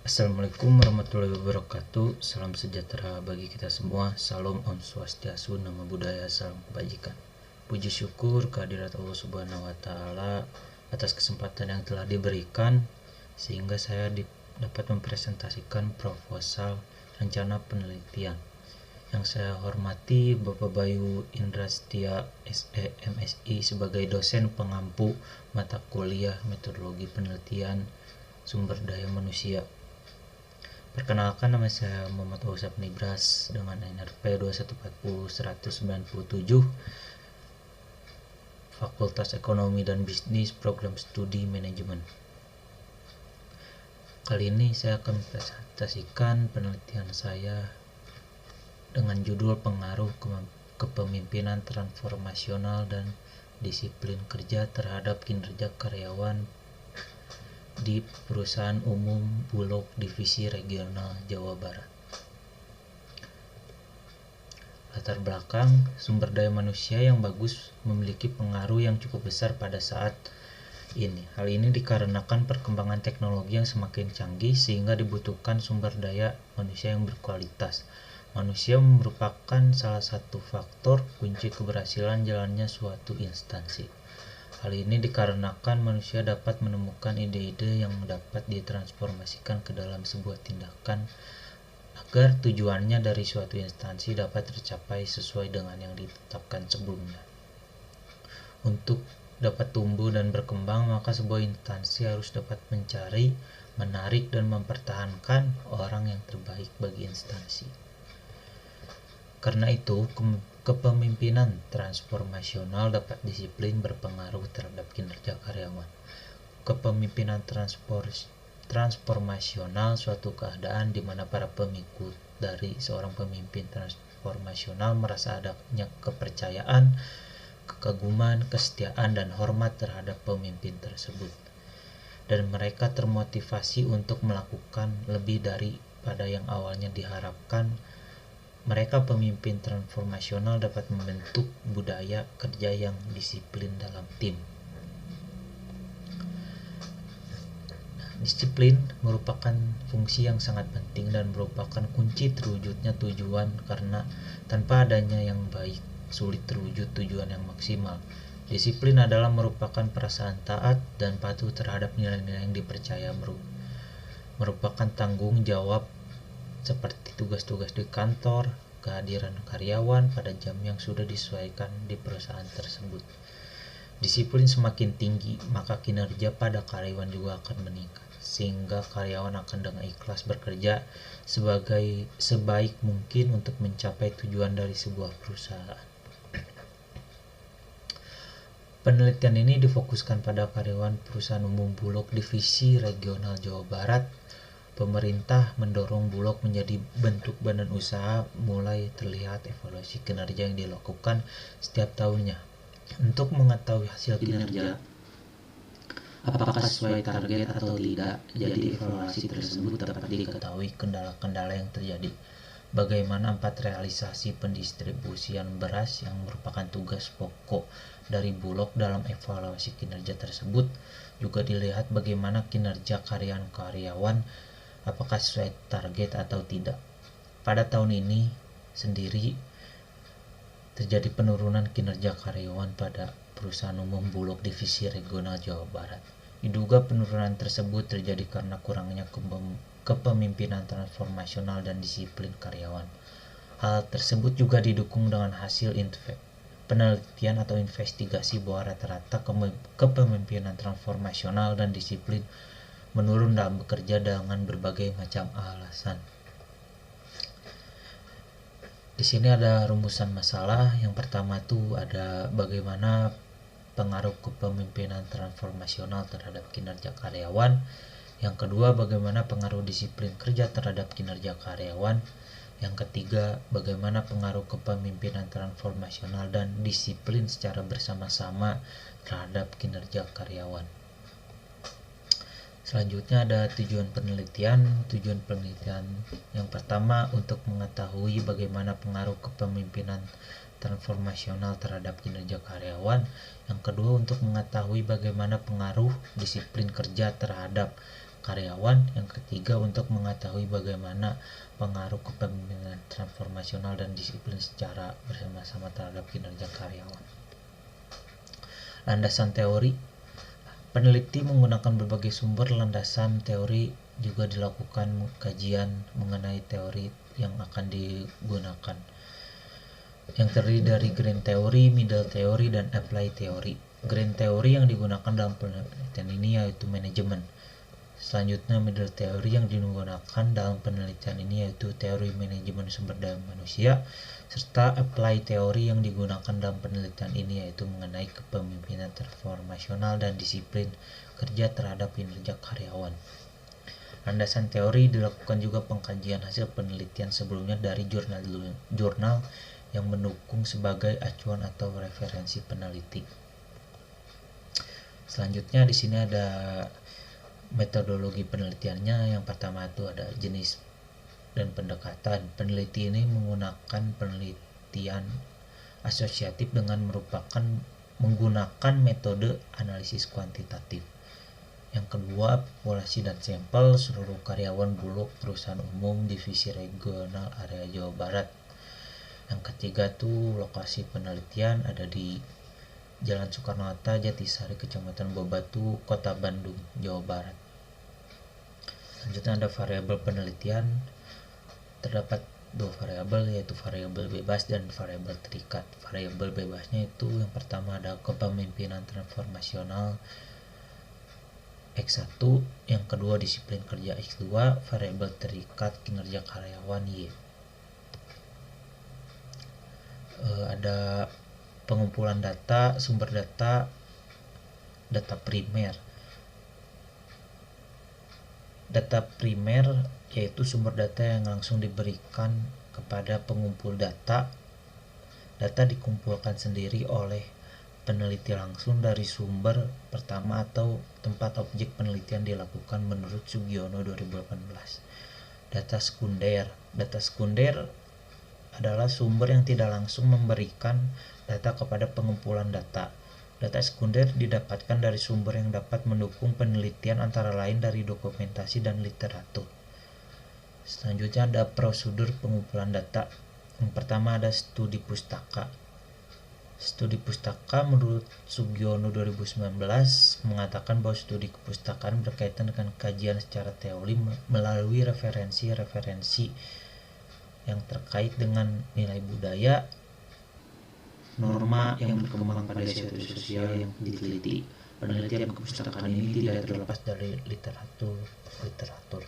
Assalamualaikum warahmatullahi wabarakatuh. Salam sejahtera bagi kita semua. Salam Om Swastiastu, Namo Buddhaya, salam kebajikan. Puji syukur kehadirat Allah Subhanahu wa taala atas kesempatan yang telah diberikan sehingga saya dapat mempresentasikan proposal rencana penelitian. Yang saya hormati Bapak Bayu Indra Setia SE MSI sebagai dosen pengampu mata kuliah Metodologi Penelitian Sumber Daya Manusia. Perkenalkan, nama saya Muhammad Ausap Nibras dengan NRP 2140197, Fakultas Ekonomi dan Bisnis, Program Studi Manajemen. Kali ini saya akan mempresentasikan penelitian saya dengan judul Pengaruh Kepemimpinan Transformasional dan Disiplin Kerja terhadap Kinerja Karyawan di Perusahaan Umum Bulog Divisi Regional Jawa Barat. Latar belakang, sumber daya manusia yang bagus memiliki pengaruh yang cukup besar pada saat ini. Hal ini dikarenakan perkembangan teknologi yang semakin canggih sehingga dibutuhkan sumber daya manusia yang berkualitas. Manusia merupakan salah satu faktor kunci keberhasilan jalannya suatu instansi. Hal ini dikarenakan manusia dapat menemukan ide-ide yang dapat ditransformasikan ke dalam sebuah tindakan agar tujuannya dari suatu instansi dapat tercapai sesuai dengan yang ditetapkan sebelumnya. Untuk dapat tumbuh dan berkembang, maka sebuah instansi harus dapat mencari, menarik, dan mempertahankan orang yang terbaik bagi instansi. Karena itu, kepemimpinan transformasional dapat disiplin berpengaruh terhadap kinerja karyawan. Kepemimpinan transformasional suatu keadaan di mana para pengikut dari seorang pemimpin transformasional merasa adanya kepercayaan, kekaguman, kesetiaan, dan hormat terhadap pemimpin tersebut. Dan mereka termotivasi untuk melakukan lebih daripada yang awalnya diharapkan. Mereka pemimpin transformasional dapat membentuk budaya kerja yang disiplin dalam tim. Disiplin merupakan fungsi yang sangat penting dan merupakan kunci terwujudnya tujuan, karena tanpa adanya yang baik, sulit terwujud tujuan yang maksimal. Disiplin adalah merupakan perasaan taat dan patuh terhadap nilai-nilai yang dipercaya, merupakan tanggung jawab seperti tugas-tugas di kantor, kehadiran karyawan pada jam yang sudah disesuaikan di perusahaan tersebut. Disiplin semakin tinggi, maka kinerja pada karyawan juga akan meningkat, sehingga karyawan akan dengan ikhlas bekerja sebaik mungkin untuk mencapai tujuan dari sebuah perusahaan. Penelitian ini difokuskan pada karyawan Perusahaan Umum Bulog Divisi Regional Jawa Barat. Pemerintah mendorong Bulog menjadi bentuk badan usaha, mulai terlihat evaluasi kinerja yang dilakukan setiap tahunnya. Untuk mengetahui hasil kinerja, apakah sesuai target atau tidak, jadi evaluasi tersebut dapat diketahui kendala-kendala yang terjadi. Bagaimana 4 realisasi pendistribusian beras yang merupakan tugas pokok dari Bulog dalam evaluasi kinerja tersebut. Juga dilihat bagaimana kinerja karyawan, apakah sesuai target atau tidak. Pada tahun ini sendiri terjadi penurunan kinerja karyawan pada Perusahaan Umum Bulog Divisi Regional Jawa Barat. Diduga penurunan tersebut terjadi karena kurangnya kepemimpinan transformasional dan disiplin karyawan. Hal tersebut juga didukung dengan hasil penelitian atau investigasi bahwa rata-rata kepemimpinan transformasional dan disiplin menurun dalam bekerja dengan berbagai macam alasan. Di sini ada rumusan masalah. Yang pertama itu ada bagaimana pengaruh kepemimpinan transformasional terhadap kinerja karyawan. Yang kedua, bagaimana pengaruh disiplin kerja terhadap kinerja karyawan. Yang ketiga, bagaimana pengaruh kepemimpinan transformasional dan disiplin secara bersama-sama terhadap kinerja karyawan. Selanjutnya ada tujuan penelitian. Tujuan penelitian yang pertama untuk mengetahui bagaimana pengaruh kepemimpinan transformasional terhadap kinerja karyawan. Yang kedua untuk mengetahui bagaimana pengaruh disiplin kerja terhadap karyawan. Yang ketiga, untuk mengetahui bagaimana pengaruh kepemimpinan transformasional dan disiplin secara bersama-sama terhadap kinerja karyawan. Landasan teori. Peneliti menggunakan berbagai sumber landasan teori, juga dilakukan kajian mengenai teori yang akan digunakan, yang terdiri dari grand theory, middle theory, dan apply theory. Grand theory yang digunakan dalam penelitian ini yaitu manajemen. Selanjutnya, middle theory yang digunakan dalam penelitian ini yaitu teori manajemen sumber daya manusia, serta apply teori yang digunakan dalam penelitian ini yaitu mengenai kepemimpinan transformasional dan disiplin kerja terhadap kinerja karyawan. Landasan teori dilakukan juga pengkajian hasil penelitian sebelumnya dari jurnal yang mendukung sebagai acuan atau referensi peneliti. Selanjutnya di sini ada metodologi penelitiannya. Yang pertama itu ada jenis dan pendekatan. Peneliti ini menggunakan penelitian asosiatif dengan menggunakan metode analisis kuantitatif. Yang kedua, populasi dan sampel seluruh karyawan Bulog perusahaan umum divisi regional area Jawa Barat. Yang ketiga tuh lokasi penelitian ada di Jalan Soekarno-Hatta, Jatisari, Kecamatan Bobatu, Kota Bandung, Jawa Barat. Selanjutnya ada variabel penelitian. Terdapat dua variabel, yaitu variabel bebas dan variabel terikat. Variabel bebasnya itu yang pertama ada kepemimpinan transformasional X1, yang kedua disiplin kerja X2, variabel terikat kinerja karyawan Y. Ada pengumpulan data, sumber data, data primer. Data primer yaitu sumber data yang langsung diberikan kepada pengumpul data. Data dikumpulkan sendiri oleh peneliti langsung dari sumber pertama atau tempat objek penelitian dilakukan menurut Sugiono 2018. Data sekunder. Data sekunder adalah sumber yang tidak langsung memberikan data kepada pengumpulan data. Data sekunder didapatkan dari sumber yang dapat mendukung penelitian, antara lain dari dokumentasi dan literatur. Selanjutnya ada prosedur pengumpulan data. Yang pertama ada studi pustaka. Studi pustaka menurut Sugiono 2019 mengatakan bahwa studi kepustakaan berkaitan dengan kajian secara teori melalui referensi-referensi yang terkait dengan nilai budaya, norma yang berkembang pada suatu sosial yang diteliti. Penelitian kepustakaan ini tidak terlepas dari literatur.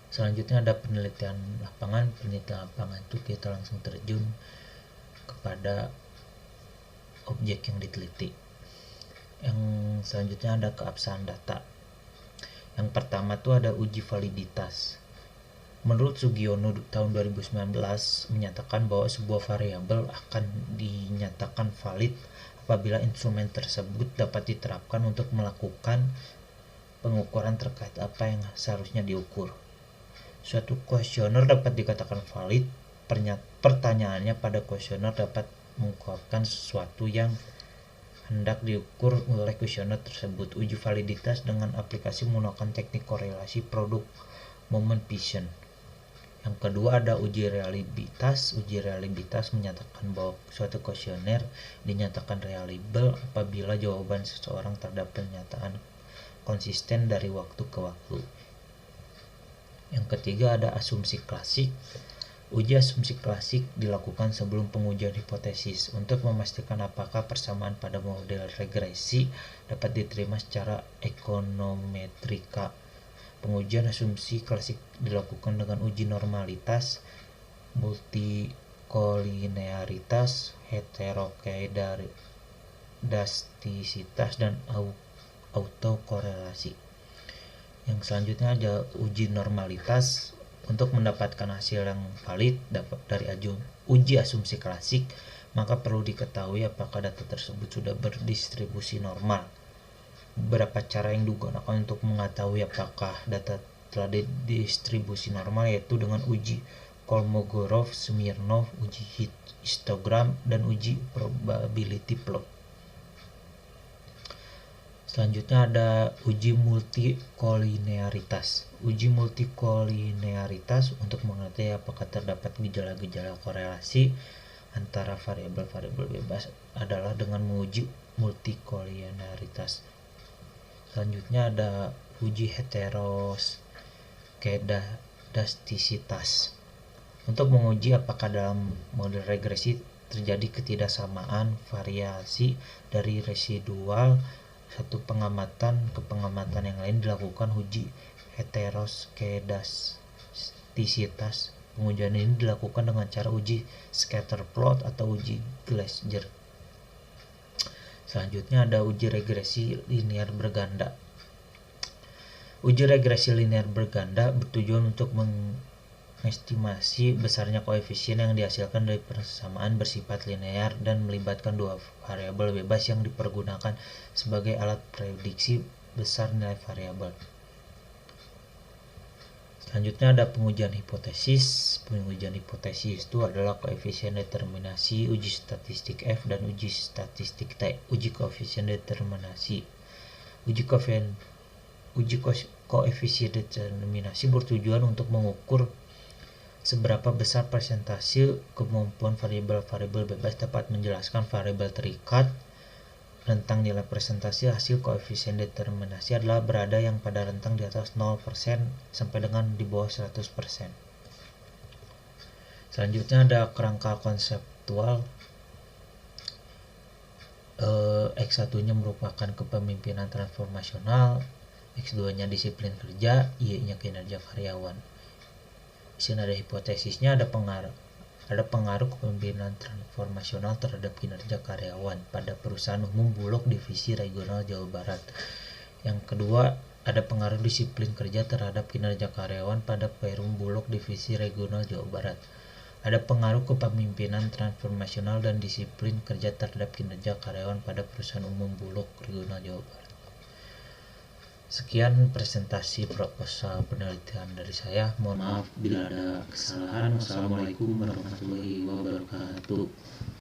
Selanjutnya ada penelitian lapangan. Penelitian lapangan itu kita langsung terjun kepada objek yang diteliti. Yang selanjutnya ada keabsahan data. Yang pertama itu ada uji validitas. Menurut Sugiono tahun 2019 menyatakan bahwa sebuah variabel akan dinyatakan valid apabila instrumen tersebut dapat diterapkan untuk melakukan pengukuran terkait apa yang seharusnya diukur. Suatu kuesioner dapat dikatakan valid pertanyaannya pada kuesioner dapat mengungkapkan sesuatu yang hendak diukur oleh kuesioner tersebut. Uji validitas dengan aplikasi menggunakan teknik korelasi produk moment Bayesian. Yang kedua ada uji reliabilitas. Uji reliabilitas menyatakan bahwa suatu kuesioner dinyatakan reliable apabila jawaban seseorang terhadap pernyataan konsisten dari waktu ke waktu. Yang ketiga ada asumsi klasik. Uji asumsi klasik dilakukan sebelum pengujian hipotesis untuk memastikan apakah persamaan pada model regresi dapat diterima secara ekonometrika. Pengujian asumsi klasik dilakukan dengan uji normalitas, multikolinearitas, heterokeidastisitas, dan autokorelasi. Yang selanjutnya ada uji normalitas. Untuk mendapatkan hasil yang valid dari uji asumsi klasik, maka perlu diketahui apakah data tersebut sudah berdistribusi normal. Beberapa cara yang digunakan untuk mengetahui apakah data telah didistribusi normal yaitu dengan uji Kolmogorov, Smirnov, uji histogram, dan uji probability plot. Selanjutnya ada uji multikolinearitas. Uji multikolinearitas untuk mengerti apakah terdapat gejala-gejala korelasi antara variabel-variabel bebas adalah dengan menguji multikolinearitas. Selanjutnya ada uji heteroskedastisitas. Untuk menguji apakah dalam model regresi terjadi ketidaksamaan variasi dari residual satu pengamatan ke pengamatan yang lain dilakukan uji heteroskedastisitas. Pengujian ini dilakukan dengan cara uji scatter plot atau uji Gleiser. Selanjutnya ada uji regresi linear berganda. Uji regresi linear berganda bertujuan untuk mengestimasi besarnya koefisien yang dihasilkan dari persamaan bersifat linear dan melibatkan dua variabel bebas yang dipergunakan sebagai alat prediksi besar nilai variabel. Selanjutnya ada pengujian hipotesis. Pengujian hipotesis itu adalah koefisien determinasi, uji statistik F, dan uji statistik T. Uji koefisien determinasi. Uji koefisien determinasi bertujuan untuk mengukur seberapa besar persentase kemampuan variabel-variabel bebas dapat menjelaskan variabel terikat. Rentang nilai presentasi hasil koefisien determinasi adalah berada yang pada rentang di atas 0% sampai dengan di bawah 100%. Selanjutnya ada kerangka konseptual. X1-nya merupakan kepemimpinan transformasional, X2-nya disiplin kerja, Y-nya kinerja karyawan. Di sini ada hipotesisnya, ada pengaruh kepemimpinan transformasional terhadap kinerja karyawan pada perusahaan umum Bulog divisi regional Jawa Barat. Yang kedua, ada pengaruh disiplin kerja terhadap kinerja karyawan pada Perum Bulog divisi regional Jawa Barat. Ada pengaruh kepemimpinan transformasional dan disiplin kerja terhadap kinerja karyawan pada perusahaan umum Bulog regional Jawa Barat. Sekian presentasi proposal penelitian dari saya. Mohon maaf bila ada kesalahan. Wassalamualaikum warahmatullahi wabarakatuh.